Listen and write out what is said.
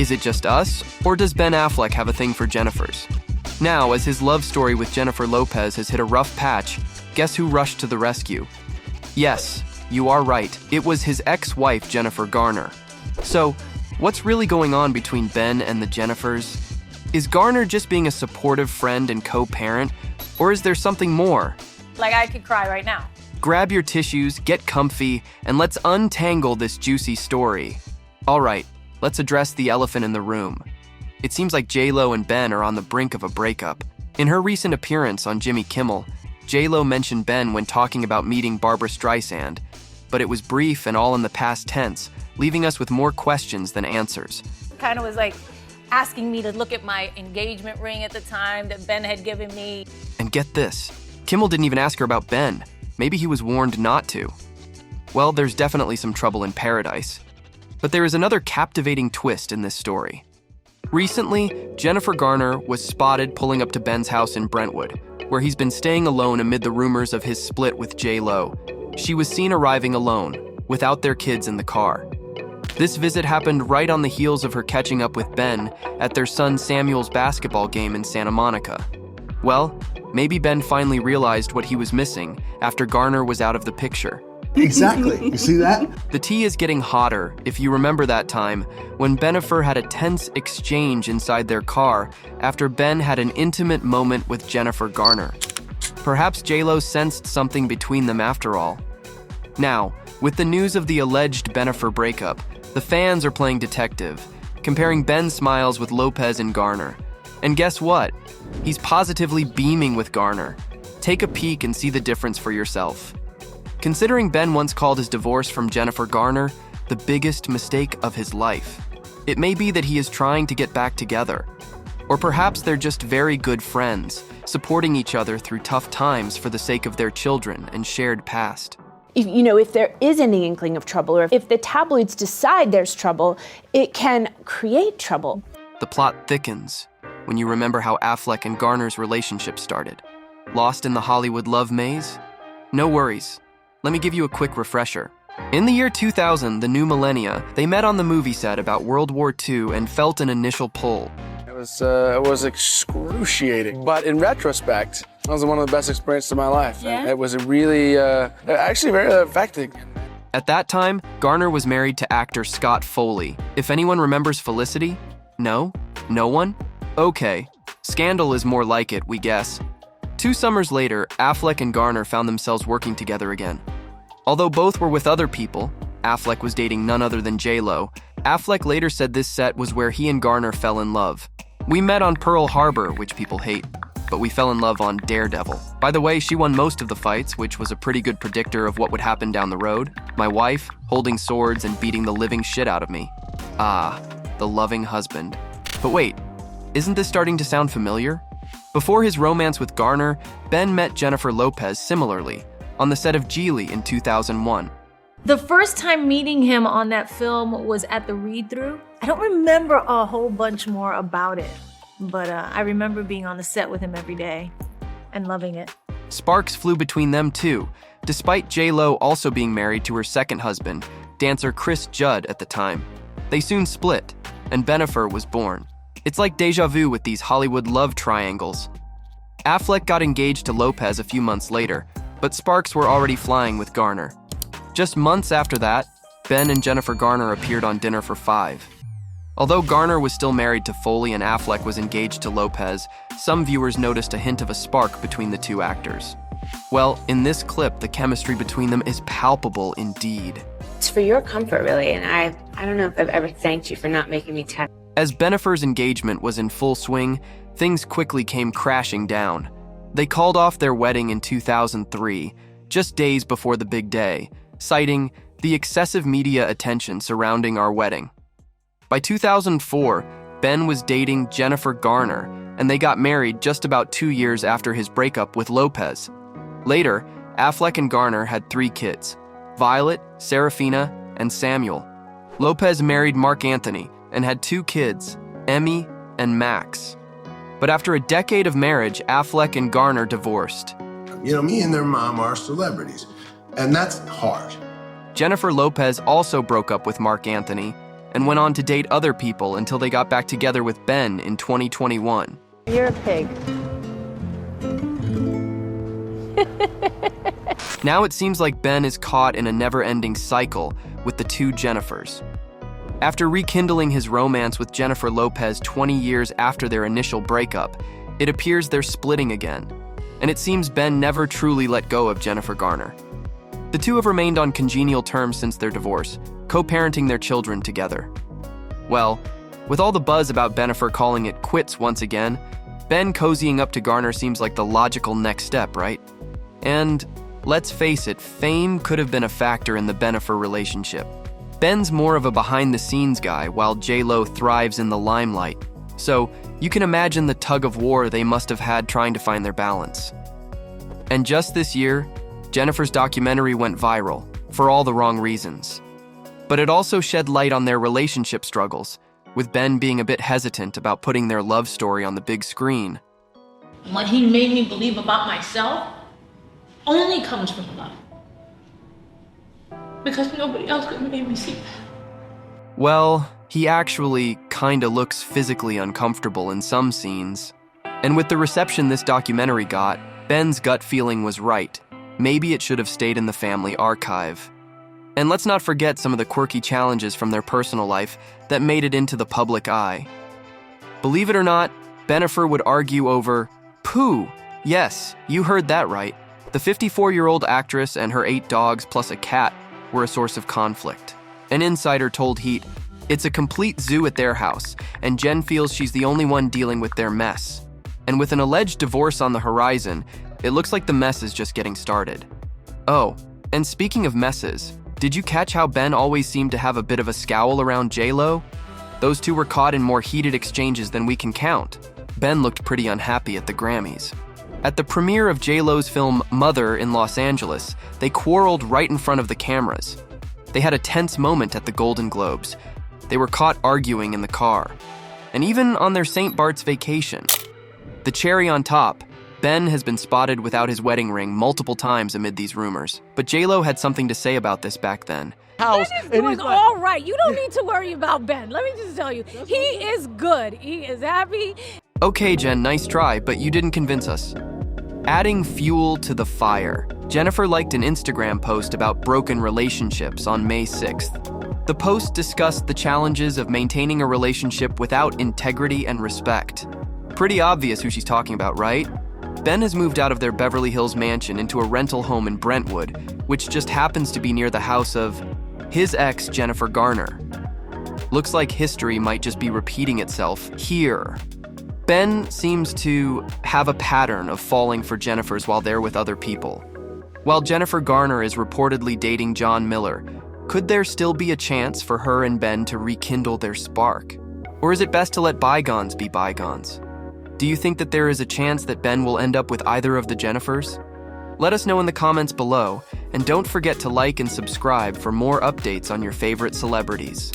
Is it just us, or does Ben Affleck have a thing for Jennifers? Now, as his love story with Jennifer Lopez has hit a rough patch, guess who rushed to the rescue? Yes, you are right. It was his ex-wife, Jennifer Garner. So, what's really going on between Ben and the Jennifers? Is Garner just being a supportive friend and co-parent, or is there something more? Like, I could cry right now. Grab your tissues, get comfy, and let's untangle this juicy story. All right, let's address the elephant in the room. It seems like J.Lo and Ben are on the brink of a breakup. In her recent appearance on Jimmy Kimmel, J.Lo mentioned Ben when talking about meeting Barbra Streisand, but it was brief and all in the past tense, leaving us with more questions than answers. Kind of was like asking me to look at my engagement ring at the time that Ben had given me. And get this, Kimmel didn't even ask her about Ben. Maybe he was warned not to. Well, there's definitely some trouble in paradise. But there is another captivating twist in this story. Recently, Jennifer Garner was spotted pulling up to Ben's house in Brentwood, where he's been staying alone amid the rumors of his split with J.Lo. She was seen arriving alone, without their kids in the car. This visit happened right on the heels of her catching up with Ben at their son Samuel's basketball game in Santa Monica. Well, maybe Ben finally realized what he was missing after Garner was out of the picture. Exactly. You see that? The tea is getting hotter if you remember that time when Bennifer had a tense exchange inside their car after Ben had an intimate moment with Jennifer Garner. Perhaps J.Lo sensed something between them after all. Now, with the news of the alleged Bennifer breakup, the fans are playing detective, comparing Ben's smiles with Lopez and Garner. And guess what? He's positively beaming with Garner. Take a peek and see the difference for yourself. Considering Ben once called his divorce from Jennifer Garner the biggest mistake of his life, it may be that he is trying to get back together. Or perhaps they're just very good friends, supporting each other through tough times for the sake of their children and shared past. If there is any inkling of trouble, or if the tabloids decide there's trouble, it can create trouble. The plot thickens when you remember how Affleck and Garner's relationship started. Lost in the Hollywood love maze? No worries. Let me give you a quick refresher. In the year 2000, the new millennia, they met on the movie set about World War II and felt an initial pull. It was excruciating, but in retrospect, that was one of the best experiences of my life. Yeah? It was really, actually very affecting. At that time, Garner was married to actor Scott Foley. If anyone remembers Felicity? No? No one? Okay. Scandal is more like it, we guess. 2 summers later, Affleck and Garner found themselves working together again. Although both were with other people, Affleck was dating none other than J.Lo, Affleck later said this set was where he and Garner fell in love. We met on Pearl Harbor, which people hate, but we fell in love on Daredevil. By the way, she won most of the fights, which was a pretty good predictor of what would happen down the road. My wife, holding swords and beating the living shit out of me. Ah, the loving husband. But wait, isn't this starting to sound familiar? Before his romance with Garner, Ben met Jennifer Lopez similarly, on the set of Geely in 2001. The first time meeting him on that film was at the read-through. I don't remember a whole bunch more about it, but I remember being on the set with him every day and loving it. Sparks flew between them too, despite J.Lo also being married to her second husband, dancer Chris Judd at the time. They soon split, and Bennifer was born. It's like deja vu with these Hollywood love triangles. Affleck got engaged to Lopez a few months later, but sparks were already flying with Garner. Just months after that, Ben and Jennifer Garner appeared on Dinner for Five. Although Garner was still married to Foley and Affleck was engaged to Lopez, some viewers noticed a hint of a spark between the two actors. Well, in this clip, the chemistry between them is palpable indeed. It's for your comfort, really, and I don't know if I've ever thanked you for not making me touch. As Bennifer's engagement was in full swing, things quickly came crashing down. They called off their wedding in 2003, just days before the big day, citing the excessive media attention surrounding our wedding. By 2004, Ben was dating Jennifer Garner, and they got married just about 2 years after his breakup with Lopez. Later, Affleck and Garner had 3 kids, Violet, Serafina, and Samuel. Lopez married Mark Anthony and had 2 kids, Emmy and Max. But after a decade of marriage, Affleck and Garner divorced. Me and their mom are celebrities, and that's hard. Jennifer Lopez also broke up with Mark Anthony, and went on to date other people until they got back together with Ben in 2021. You're a pig. Now it seems like Ben is caught in a never-ending cycle with the two Jennifers. After rekindling his romance with Jennifer Lopez 20 years after their initial breakup, it appears they're splitting again. And it seems Ben never truly let go of Jennifer Garner. The two have remained on congenial terms since their divorce, co-parenting their children together. Well, with all the buzz about Bennifer calling it quits once again, Ben cozying up to Garner seems like the logical next step, right? And let's face it, fame could have been a factor in the Bennifer relationship. Ben's more of a behind-the-scenes guy, while J.Lo thrives in the limelight. So you can imagine the tug of war they must have had trying to find their balance. And just this year, Jennifer's documentary went viral, for all the wrong reasons. But it also shed light on their relationship struggles, with Ben being a bit hesitant about putting their love story on the big screen. What he made me believe about myself only comes from love. Because nobody else could make me see that. Well, he actually kinda looks physically uncomfortable in some scenes. And with the reception this documentary got, Ben's gut feeling was right. Maybe it should have stayed in the family archive. And let's not forget some of the quirky challenges from their personal life that made it into the public eye. Believe it or not, Bennifer would argue over poo. Yes, you heard that right. The 54-year-old actress and her 8 dogs plus a cat were a source of conflict. An insider told Heat, "It's a complete zoo at their house, and Jen feels she's the only one dealing with their mess." And with an alleged divorce on the horizon, it looks like the mess is just getting started. Oh, and speaking of messes, did you catch how Ben always seemed to have a bit of a scowl around J.Lo? Those two were caught in more heated exchanges than we can count. Ben looked pretty unhappy at the Grammys. At the premiere of J.Lo's film Mother in Los Angeles, they quarreled right in front of the cameras. They had a tense moment at the Golden Globes. They were caught arguing in the car. And even on their St. Bart's vacation. The cherry on top, Ben has been spotted without his wedding ring multiple times amid these rumors. But J.Lo had something to say about this back then. Ben is doing all right. You don't need to worry about Ben. Let me just tell you, he is good. He is happy. Okay, Jen, nice try, but you didn't convince us. Adding fuel to the fire, Jennifer liked an Instagram post about broken relationships on May 6th. The post discussed the challenges of maintaining a relationship without integrity and respect. Pretty obvious who she's talking about, right? Ben has moved out of their Beverly Hills mansion into a rental home in Brentwood, which just happens to be near the house of his ex, Jennifer Garner. Looks like history might just be repeating itself here. Ben seems to have a pattern of falling for Jennifers while they're with other people. While Jennifer Garner is reportedly dating John Miller, could there still be a chance for her and Ben to rekindle their spark? Or is it best to let bygones be bygones? Do you think that there is a chance that Ben will end up with either of the Jennifers? Let us know in the comments below, and don't forget to like and subscribe for more updates on your favorite celebrities.